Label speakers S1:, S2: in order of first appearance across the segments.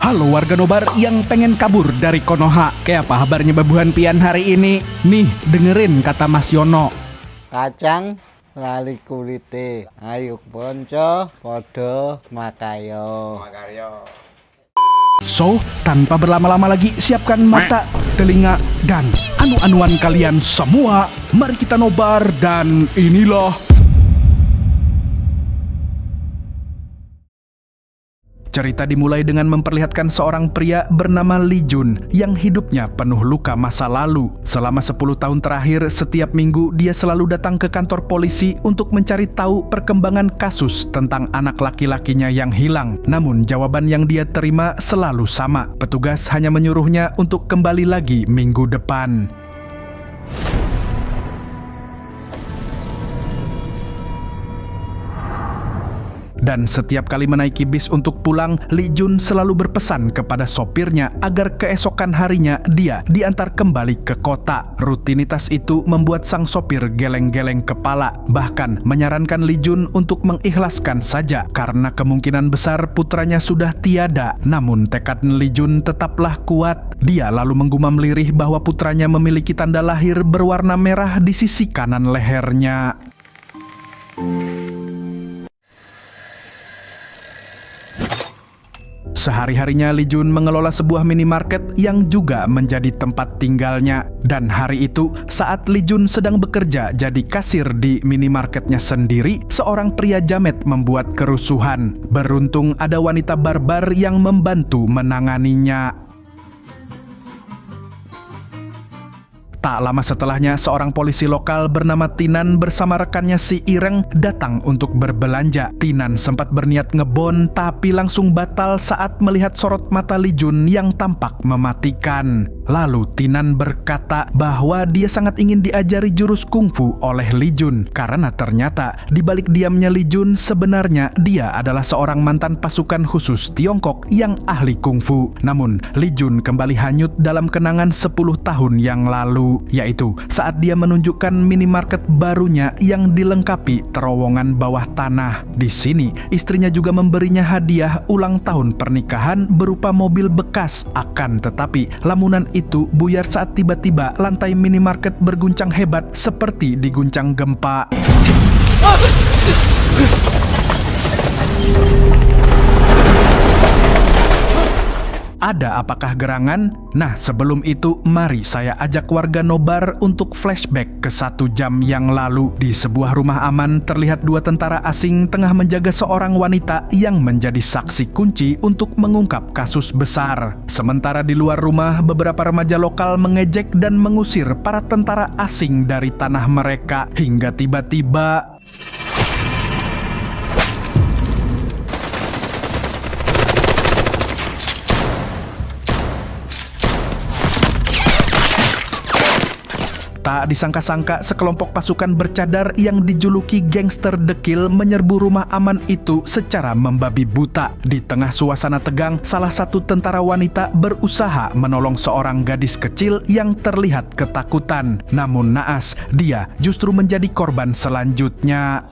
S1: Halo warga nobar yang pengen kabur dari Konoha. Kayak apa kabarnya babuhan pian hari ini? Nih, dengerin kata Mas Yono.
S2: Kacang lali kulite, ayo ponco podo makayo.
S1: So, tanpa berlama-lama lagi, siapkan mata, telinga, dan anu-anuan kalian semua. Mari kita nobar dan inilah cerita. Dimulai dengan memperlihatkan seorang pria bernama Lee Jun yang hidupnya penuh luka masa lalu. Selama 10 tahun terakhir, setiap minggu dia selalu datang ke kantor polisi untuk mencari tahu perkembangan kasus tentang anak laki-lakinya yang hilang. Namun jawaban yang dia terima selalu sama. Petugas hanya menyuruhnya untuk kembali lagi minggu depan. Dan setiap kali menaiki bis untuk pulang, Lee Jun selalu berpesan kepada sopirnya agar keesokan harinya dia diantar kembali ke kota. Rutinitas itu membuat sang sopir geleng-geleng kepala, bahkan menyarankan Lee Jun untuk mengikhlaskan saja karena kemungkinan besar putranya sudah tiada. Namun tekad Lee Jun tetaplah kuat. Dia lalu menggumam lirih bahwa putranya memiliki tanda lahir berwarna merah di sisi kanan lehernya. Sehari-harinya Lee Jun mengelola sebuah minimarket yang juga menjadi tempat tinggalnya. Dan hari itu, saat Lee Jun sedang bekerja jadi kasir di minimarketnya sendiri, seorang pria jamet membuat kerusuhan. Beruntung ada wanita barbar yang membantu menanganinya. Tak lama setelahnya, seorang polisi lokal bernama Tinan bersama rekannya si Ireng datang untuk berbelanja. Tinan sempat berniat ngebon, tapi langsung batal saat melihat sorot mata Lee Jun yang tampak mematikan. Lalu Tinan berkata bahwa dia sangat ingin diajari jurus kungfu oleh Lee Jun, karena ternyata di balik diamnya Lee Jun sebenarnya dia adalah seorang mantan pasukan khusus Tiongkok yang ahli kungfu. Namun Lee Jun kembali hanyut dalam kenangan 10 tahun yang lalu, yaitu saat dia menunjukkan minimarket barunya yang dilengkapi terowongan bawah tanah. Di sini, istrinya juga memberinya hadiah ulang tahun pernikahan berupa mobil bekas. Akan tetapi, lamunan itu buyar saat tiba-tiba lantai minimarket berguncang hebat seperti diguncang gempa. Ada apakah gerangan? Nah, sebelum itu mari saya ajak warga nobar untuk flashback ke 1 jam yang lalu. Di sebuah rumah aman terlihat 2 tentara asing tengah menjaga seorang wanita yang menjadi saksi kunci untuk mengungkap kasus besar. Sementara di luar rumah, beberapa remaja lokal mengejek dan mengusir para tentara asing dari tanah mereka. Hingga tiba-tiba tak disangka-sangka, sekelompok pasukan bercadar yang dijuluki gangster dekil menyerbu rumah aman itu secara membabi buta. Di tengah suasana tegang, salah satu tentara wanita berusaha menolong seorang gadis kecil yang terlihat ketakutan. Namun naas, dia justru menjadi korban selanjutnya.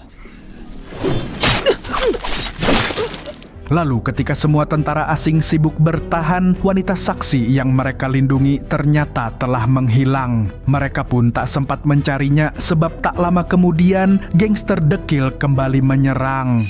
S1: Lalu ketika semua tentara asing sibuk bertahan, wanita saksi yang mereka lindungi ternyata telah menghilang. Mereka pun tak sempat mencarinya sebab tak lama kemudian gangster dekil kembali menyerang.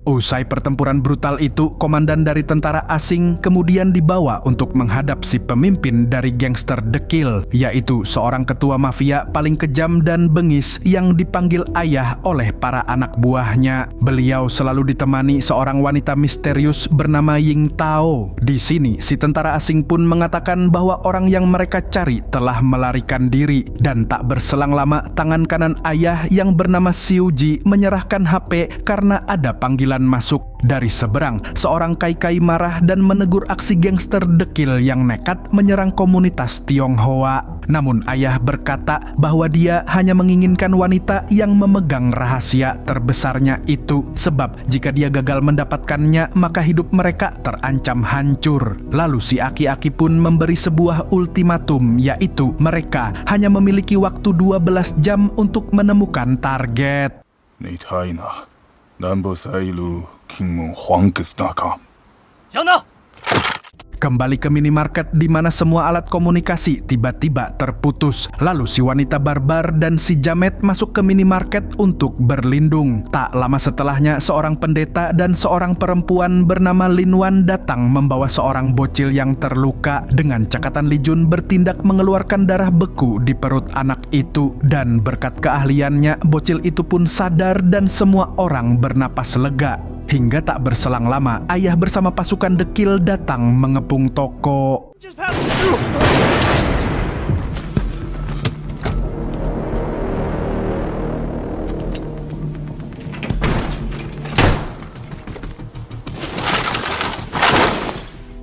S1: Usai pertempuran brutal itu, komandan dari tentara asing kemudian dibawa untuk menghadap si pemimpin dari gangster dekil, yaitu seorang ketua mafia paling kejam dan bengis yang dipanggil ayah oleh para anak buahnya. Beliau selalu ditemani seorang wanita misterius bernama Ying Tao. Di sini, si tentara asing pun mengatakan bahwa orang yang mereka cari telah melarikan diri, dan tak berselang lama tangan kanan ayah yang bernama Xiu Ji menyerahkan HP karena ada panggilan jalan masuk. Dari seberang, seorang Kai-Kai marah dan menegur aksi gangster dekil yang nekat menyerang komunitas Tionghoa. Namun ayah berkata bahwa dia hanya menginginkan wanita yang memegang rahasia terbesarnya itu, sebab jika dia gagal mendapatkannya maka hidup mereka terancam hancur. Lalu si aki-aki pun memberi sebuah ultimatum, yaitu mereka hanya memiliki waktu 12 jam untuk menemukan target. Kembali ke minimarket di mana semua alat komunikasi tiba-tiba terputus. Lalu si wanita barbar dan si Jamet masuk ke minimarket untuk berlindung. Tak lama setelahnya, seorang pendeta dan seorang perempuan bernama Lin Wan datang membawa seorang bocil yang terluka. Dengan cekatan Li Jun bertindak mengeluarkan darah beku di perut anak itu. Dan berkat keahliannya, bocil itu pun sadar dan semua orang bernapas lega. Hingga tak berselang lama, ayah bersama pasukan dekil datang mengepung toko.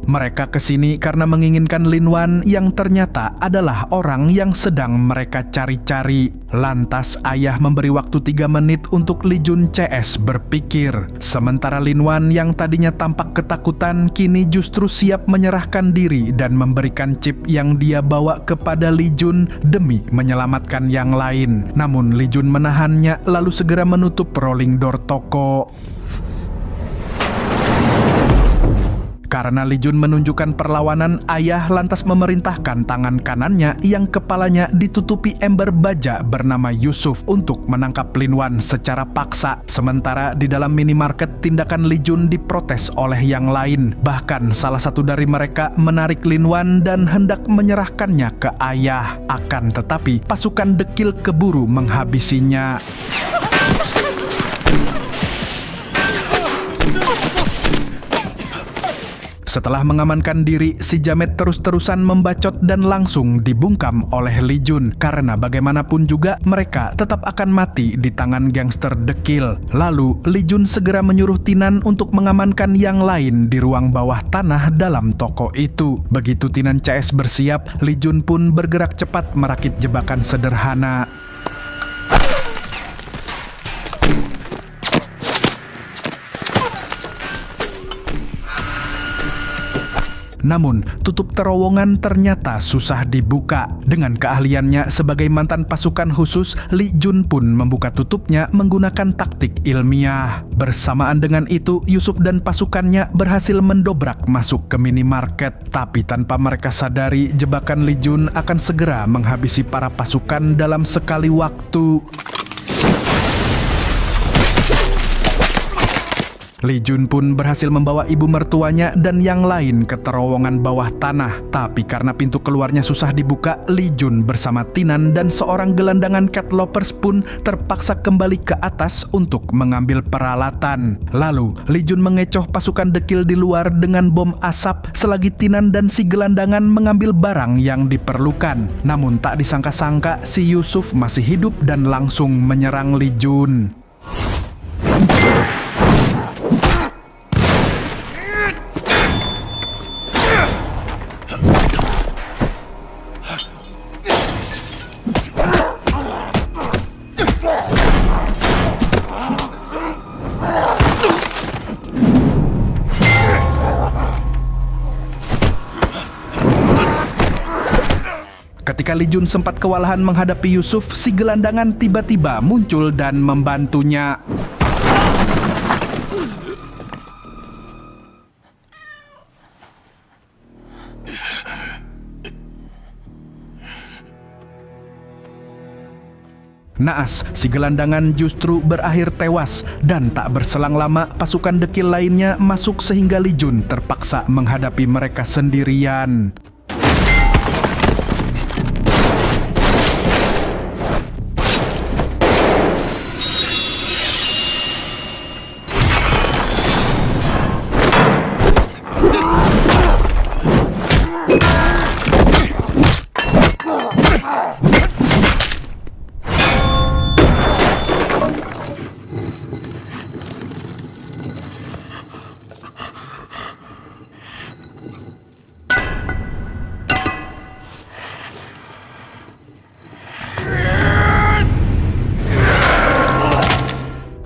S1: Mereka kesini karena menginginkan Lin Wan yang ternyata adalah orang yang sedang mereka cari-cari. Lantas ayah memberi waktu 3 menit untuk Li Jun CS berpikir. Sementara Lin Wan yang tadinya tampak ketakutan kini justru siap menyerahkan diri dan memberikan chip yang dia bawa kepada Li Jun demi menyelamatkan yang lain. Namun Li Jun menahannya lalu segera menutup rolling door toko. Karena Li Jun menunjukkan perlawanan, ayah lantas memerintahkan tangan kanannya yang kepalanya ditutupi ember baja bernama Yusuf untuk menangkap Lin Wan secara paksa. Sementara di dalam minimarket, tindakan Li Jun diprotes oleh yang lain. Bahkan salah satu dari mereka menarik Lin Wan dan hendak menyerahkannya ke ayah. Akan tetapi pasukan dekil keburu menghabisinya. Setelah mengamankan diri, si Jamet terus-terusan membacot dan langsung dibungkam oleh Li Jun. Karena bagaimanapun juga mereka tetap akan mati di tangan gangster dekil. Lalu Li Jun segera menyuruh Tinan untuk mengamankan yang lain di ruang bawah tanah dalam toko itu. Begitu Tinan CS bersiap, Li Jun pun bergerak cepat merakit jebakan sederhana. Namun, tutup terowongan ternyata susah dibuka. Dengan keahliannya sebagai mantan pasukan khusus, Li Jun pun membuka tutupnya menggunakan taktik ilmiah. Bersamaan dengan itu, Yusuf dan pasukannya berhasil mendobrak masuk ke minimarket. Tapi tanpa mereka sadari, jebakan Li Jun akan segera menghabisi para pasukan dalam sekali waktu. Li Jun pun berhasil membawa ibu mertuanya dan yang lain ke terowongan bawah tanah. Tapi karena pintu keluarnya susah dibuka, Li Jun bersama Tinan dan seorang gelandangan cat lovers pun terpaksa kembali ke atas untuk mengambil peralatan. Lalu, Li Jun mengecoh pasukan dekil di luar dengan bom asap selagi Tinan dan si gelandangan mengambil barang yang diperlukan. Namun tak disangka-sangka si Yusuf masih hidup dan langsung menyerang Li Jun. Ketika Li Jun sempat kewalahan menghadapi Yusuf, si gelandangan tiba-tiba muncul dan membantunya. Naas, si gelandangan justru berakhir tewas dan tak berselang lama pasukan dekil lainnya masuk sehingga Li Jun terpaksa menghadapi mereka sendirian.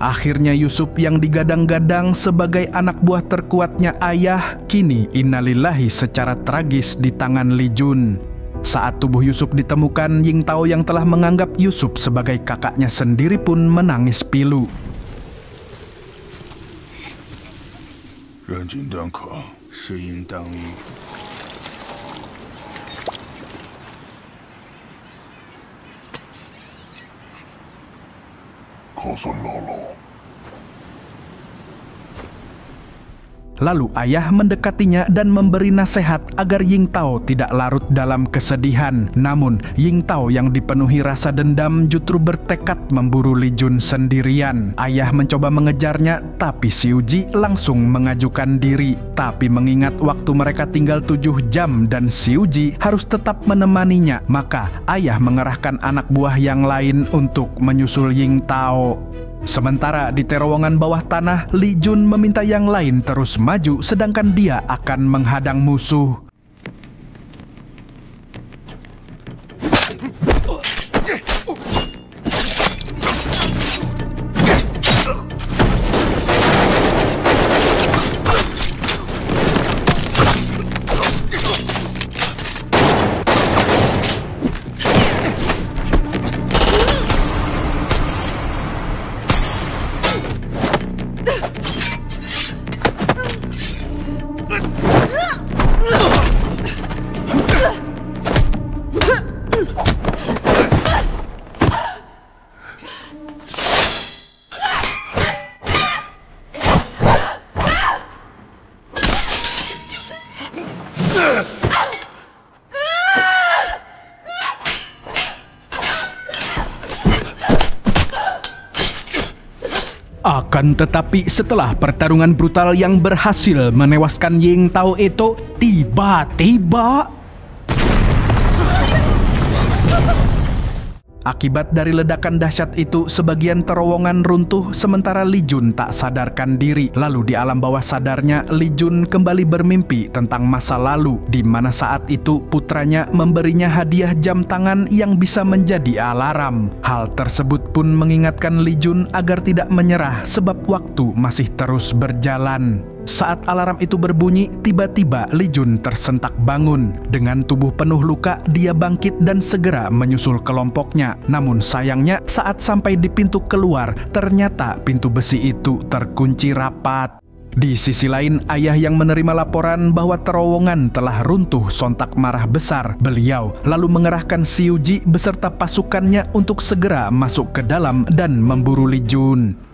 S1: Akhirnya Yusuf yang digadang-gadang sebagai anak buah terkuatnya ayah, kini innalillahi secara tragis di tangan Li Jun. Saat tubuh Yusuf ditemukan, Yingtao yang telah menganggap Yusuf sebagai kakaknya sendiri pun menangis pilu.
S3: 认真当可，是应当应。可算姥姥。
S1: Lalu ayah mendekatinya dan memberi nasihat agar Yingtao tidak larut dalam kesedihan. Namun Yingtao yang dipenuhi rasa dendam justru bertekad memburu Li Jun sendirian. Ayah mencoba mengejarnya, tapi Xiu Ji langsung mengajukan diri. Tapi mengingat waktu mereka tinggal 7 jam dan Xiu Ji harus tetap menemaninya, maka ayah mengerahkan anak buah yang lain untuk menyusul Yingtao. Sementara di terowongan bawah tanah, Li Jun meminta yang lain terus maju sedangkan dia akan menghadang musuh. Akan tetapi setelah pertarungan brutal yang berhasil menewaskan Yingtao itu, tiba-tiba akibat dari ledakan dahsyat itu, sebagian terowongan runtuh sementara Li Jun tak sadarkan diri. Lalu di alam bawah sadarnya, Li Jun kembali bermimpi tentang masa lalu, di mana saat itu putranya memberinya hadiah jam tangan yang bisa menjadi alarm. Hal tersebut pun mengingatkan Li Jun agar tidak menyerah sebab waktu masih terus berjalan. Saat alarm itu berbunyi, tiba-tiba Li Jun tersentak bangun. Dengan tubuh penuh luka, dia bangkit dan segera menyusul kelompoknya. Namun sayangnya, saat sampai di pintu keluar, ternyata pintu besi itu terkunci rapat. Di sisi lain, ayah yang menerima laporan bahwa terowongan telah runtuh sontak marah besar. Beliau lalu mengerahkan Xiu Ji beserta pasukannya untuk segera masuk ke dalam dan memburu Li Jun.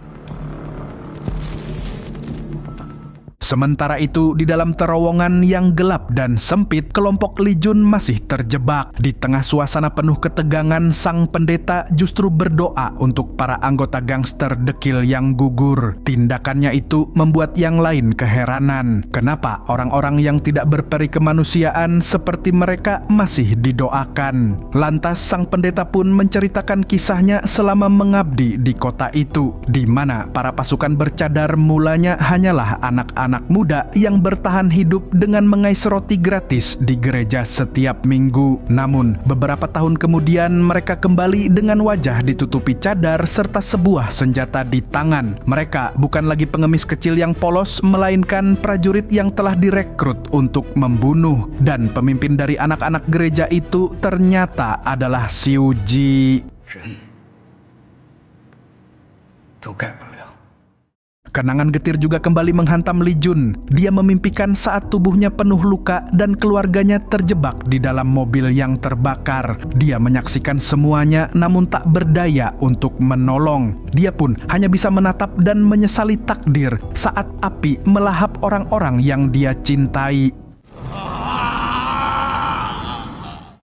S1: Sementara itu, di dalam terowongan yang gelap dan sempit, kelompok Li Jun masih terjebak. Di tengah suasana penuh ketegangan, sang pendeta justru berdoa untuk para anggota gangster dekil yang gugur. Tindakannya itu membuat yang lain keheranan. Kenapa orang-orang yang tidak berperi kemanusiaan seperti mereka masih didoakan? Lantas sang pendeta pun menceritakan kisahnya selama mengabdi di kota itu, di mana para pasukan bercadar mulanya hanyalah anak-anak muda yang bertahan hidup dengan mengais roti gratis di gereja setiap minggu. Namun beberapa tahun kemudian mereka kembali dengan wajah ditutupi cadar serta sebuah senjata di tangan. Mereka bukan lagi pengemis kecil yang polos, melainkan prajurit yang telah direkrut untuk membunuh. Dan pemimpin dari anak-anak gereja itu ternyata adalah Xiu Ji. Kenangan getir juga kembali menghantam Li Jun. Dia memimpikan saat tubuhnya penuh luka dan keluarganya terjebak di dalam mobil yang terbakar. Dia menyaksikan semuanya namun tak berdaya untuk menolong. Dia pun hanya bisa menatap dan menyesali takdir saat api melahap orang-orang yang dia cintai.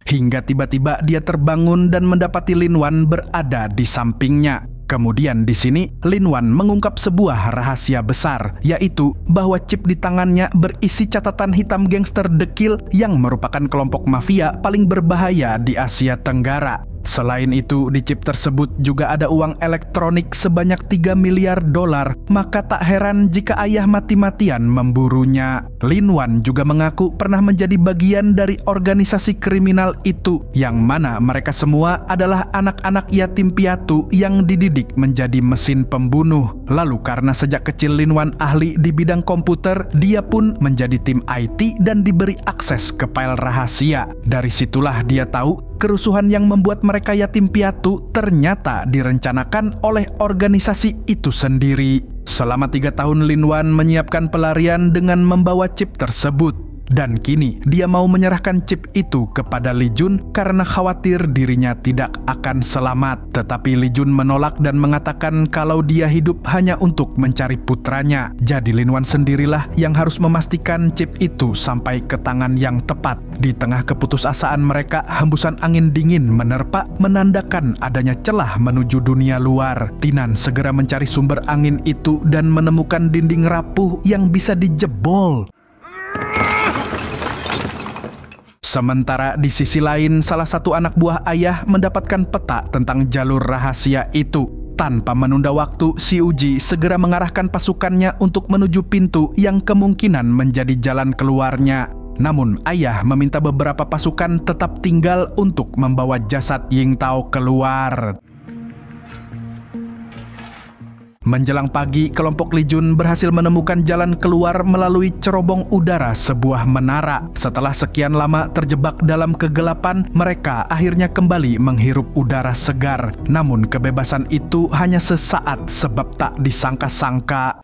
S1: Hingga tiba-tiba dia terbangun dan mendapati Lin Wan berada di sampingnya. Kemudian di sini Lin Wan mengungkap sebuah rahasia besar, yaitu bahwa chip di tangannya berisi catatan hitam gangster dekil yang merupakan kelompok mafia paling berbahaya di Asia Tenggara. Selain itu, di chip tersebut juga ada uang elektronik sebanyak 3 miliar dolar, maka tak heran jika ayah mati-matian memburunya. Lin Wan juga mengaku pernah menjadi bagian dari organisasi kriminal itu, yang mana mereka semua adalah anak-anak yatim piatu yang dididik menjadi mesin pembunuh. Lalu karena sejak kecil Lin Wan ahli di bidang komputer, dia pun menjadi tim IT dan diberi akses ke file rahasia. Dari situlah dia tahu kerusuhan yang membuat mereka yatim piatu ternyata direncanakan oleh organisasi itu sendiri. Selama 3 tahun Lin Wan menyiapkan pelarian dengan membawa chip tersebut. Dan kini dia mau menyerahkan chip itu kepada Li Jun karena khawatir dirinya tidak akan selamat. Tetapi Li Jun menolak dan mengatakan kalau dia hidup hanya untuk mencari putranya. Jadi Lin Wan sendirilah yang harus memastikan chip itu sampai ke tangan yang tepat. Di tengah keputusasaan mereka, hembusan angin dingin menerpa menandakan adanya celah menuju dunia luar. Tinan segera mencari sumber angin itu dan menemukan dinding rapuh yang bisa dijebol. Sementara di sisi lain, salah satu anak buah ayah mendapatkan peta tentang jalur rahasia itu. Tanpa menunda waktu, Si Uji segera mengarahkan pasukannya untuk menuju pintu yang kemungkinan menjadi jalan keluarnya. Namun, ayah meminta beberapa pasukan tetap tinggal untuk membawa jasad Ying Tao keluar. Menjelang pagi, kelompok Li Jun berhasil menemukan jalan keluar melalui cerobong udara sebuah menara. Setelah sekian lama terjebak dalam kegelapan, mereka akhirnya kembali menghirup udara segar. Namun kebebasan itu hanya sesaat sebab tak disangka-sangka.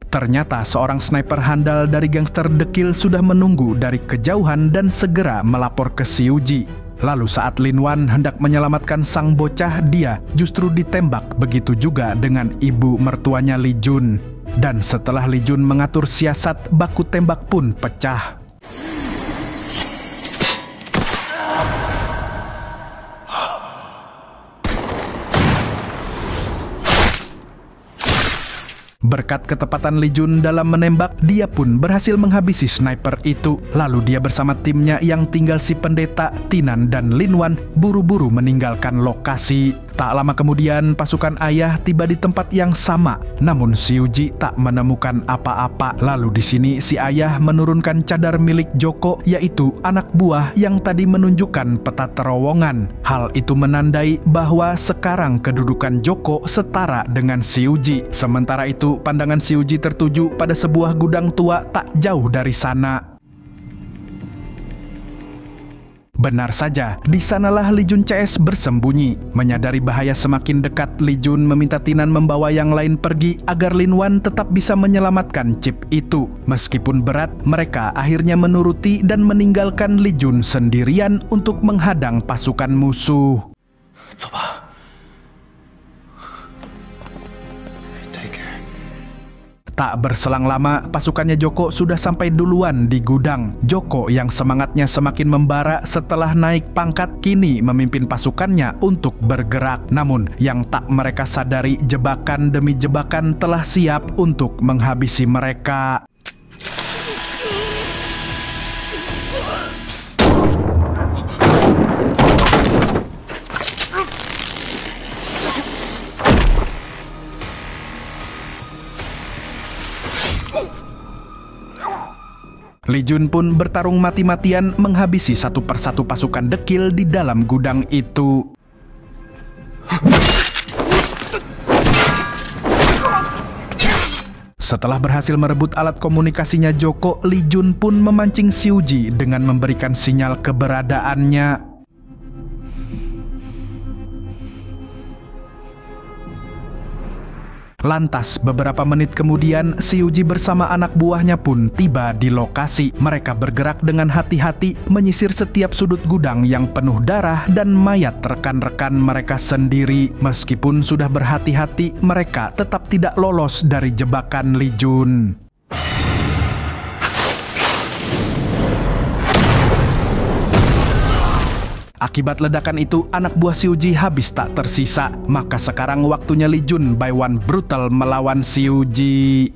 S1: Ternyata seorang sniper handal dari gangster dekil sudah menunggu dari kejauhan dan segera melapor ke Si Uji. Lalu saat Lin Wan hendak menyelamatkan sang bocah, dia justru ditembak. Begitu juga dengan ibu mertuanya Li Jun. Dan setelah Li Jun mengatur siasat, baku tembak pun pecah. Berkat ketepatan Li Jun dalam menembak, dia pun berhasil menghabisi sniper itu. Lalu dia bersama timnya yang tinggal si pendeta, Tinan, dan Lin Wan buru-buru meninggalkan lokasi. Tak lama kemudian, pasukan ayah tiba di tempat yang sama. Namun Si Uji tak menemukan apa-apa. Lalu di sini si ayah menurunkan cadar milik Joko, yaitu anak buah yang tadi menunjukkan peta terowongan. Hal itu menandai bahwa sekarang kedudukan Joko setara dengan Si Uji. Sementara itu, pandangan Si Uji tertuju pada sebuah gudang tua tak jauh dari sana. Benar saja, di sanalah Li Jun CS bersembunyi. Menyadari bahaya semakin dekat, Li Jun meminta Tinan membawa yang lain pergi agar Lin Wan tetap bisa menyelamatkan chip itu. Meskipun berat, mereka akhirnya menuruti dan meninggalkan Li Jun sendirian untuk menghadang pasukan musuh.
S3: Coba.
S1: Tak berselang lama, pasukannya Joko sudah sampai duluan di gudang. Joko yang semangatnya semakin membara setelah naik pangkat, kini memimpin pasukannya untuk bergerak. Namun, yang tak mereka sadari, jebakan demi jebakan telah siap untuk menghabisi mereka. Li Jun pun bertarung mati-matian menghabisi satu persatu pasukan dekil di dalam gudang itu. Setelah berhasil merebut alat komunikasinya Joko, Li Jun pun memancing Si Uji dengan memberikan sinyal keberadaannya. Lantas, beberapa menit kemudian, Si Uji bersama anak buahnya pun tiba di lokasi. Mereka bergerak dengan hati-hati, menyisir setiap sudut gudang yang penuh darah dan mayat rekan-rekan mereka sendiri. Meskipun sudah berhati-hati, mereka tetap tidak lolos dari jebakan Li Jun. Akibat ledakan itu, anak buah Si Uji habis tak tersisa. Maka sekarang waktunya Li Jun by one brutal melawan Si Uji.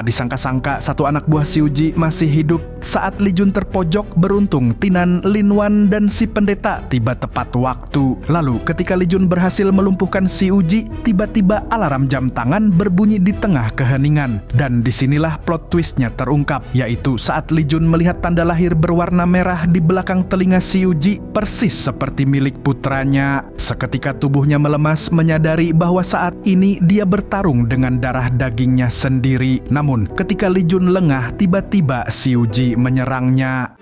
S1: Tak disangka-sangka satu anak buah si Uji masih hidup. Saat Li Jun terpojok, beruntung Tinan, Lin Wan, dan si pendeta tiba tepat waktu. Lalu ketika Li Jun berhasil melumpuhkan si Uji, tiba-tiba alarm jam tangan berbunyi di tengah keheningan. Dan disinilah plot twistnya terungkap, yaitu saat Li Jun melihat tanda lahir berwarna merah di belakang telinga si Uji, persis seperti milik putranya. Seketika tubuhnya melemas, menyadari bahwa saat ini dia bertarung dengan darah dagingnya sendiri. Namun ketika Li Jun lengah, tiba-tiba si Uji menyerangnya.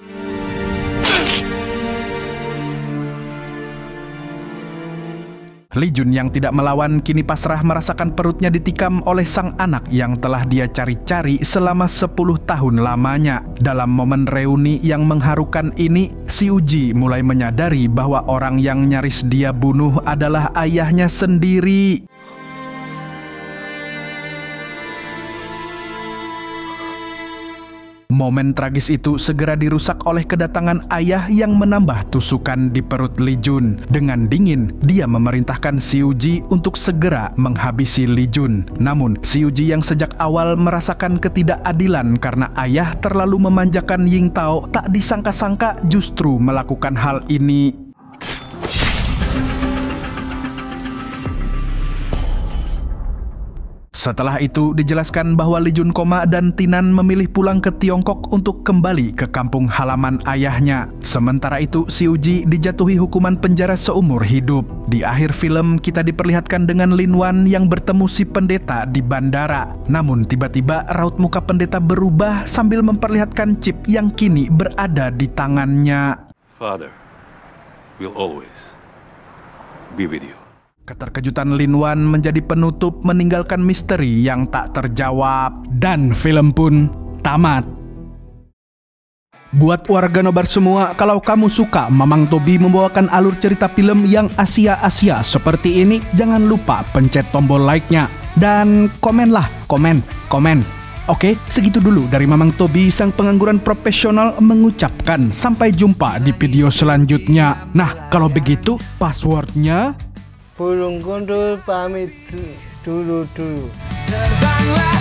S1: Li Jun yang tidak melawan kini pasrah merasakan perutnya ditikam oleh sang anak yang telah dia cari-cari selama 10 tahun lamanya. Dalam momen reuni yang mengharukan ini, si Uji mulai menyadari bahwa orang yang nyaris dia bunuh adalah ayahnya sendiri. Momen tragis itu segera dirusak oleh kedatangan ayah yang menambah tusukan di perut Li Jun. Dengan dingin, dia memerintahkan si Uji untuk segera menghabisi Li Jun. Namun, si Uji yang sejak awal merasakan ketidakadilan karena ayah terlalu memanjakan Ying Tao, tak disangka-sangka justru melakukan hal ini. Setelah itu dijelaskan bahwa Li Jun koma dan Tinan memilih pulang ke Tiongkok untuk kembali ke kampung halaman ayahnya. Sementara itu si Uji dijatuhi hukuman penjara seumur hidup. Di akhir film kita diperlihatkan dengan Lin Wan yang bertemu si pendeta di bandara. Namun tiba-tiba raut muka pendeta berubah sambil memperlihatkan chip yang kini berada di tangannya.
S3: Father will always be with you.
S1: Keterkejutan Lin Wan menjadi penutup, meninggalkan misteri yang tak terjawab. Dan film pun tamat. Buat warga nobar semua, kalau kamu suka Mamang Tobi membawakan alur cerita film yang Asia-Asia seperti ini, jangan lupa pencet tombol like-nya. Dan komenlah, komen. Oke, segitu dulu dari Mamang Tobi, sang pengangguran profesional, mengucapkan sampai jumpa di video selanjutnya. Nah, kalau begitu passwordnya...
S2: Burung gundul pamit dulu.
S4: Terbanglah